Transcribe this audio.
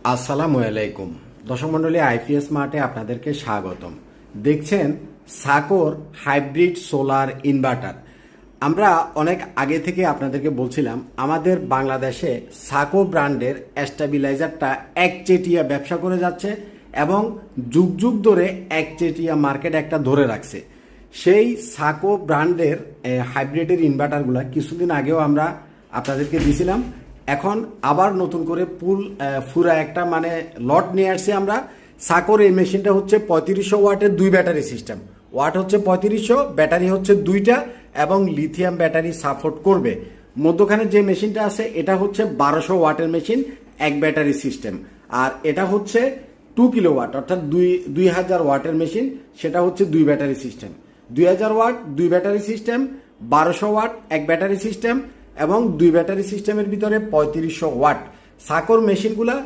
আসসালামু আলাইকুম দর্শক মণ্ডলী, আইপিএস মার্টে আপনাদেরকে স্বাগতম। দেখছেন সাকোর হাইব্রিড সোলার ইনভার্টার। আমরা অনেক আগে থেকে আপনাদেরকে বলছিলাম আমাদের বাংলাদেশে সাকো ব্র্যান্ডের স্টেবিলাইজারটা একচেটিয়া ব্যবসা করে যাচ্ছে এবং যুগ যুগ ধরে একচেটিয়া মার্কেট একটা ধরে রাখছে। সেই সাকো ব্র্যান্ডের হাইব্রিডের ইনভার্টারগুলো কিছুদিন আগেও আমরা আপনাদেরকে দিয়েছিলাম। এখন আবার নতুন করে পুরা একটা লট নিয়ে আসছি আমরা। সাকোর এই মেশিনটা হচ্ছে 3500 ওয়াটের 2 ব্যাটারি সিস্টেম। ওয়াট হচ্ছে 3500, ব্যাটারি হচ্ছে 2টা এবং লিথিয়াম ব্যাটারি সাপোর্ট করবে। মধ্যখানে যে মেশিনটা আছে এটা হচ্ছে 1200 ওয়াটের মেশিন, এক ব্যাটারি সিস্টেম। আর এটা হচ্ছে 2 কিলোওয়াট অর্থাৎ 2000 ওয়াটের মেশিন, সেটা হচ্ছে 2 battery system. 2000 watt 2 battery system, 1200 watt এক ব্যাটারি সিস্টেম এবং 2 ব্যাটারি সিস্টেমের ভিতরে 3500 ওয়াট। সাকোর মেশিনগুলা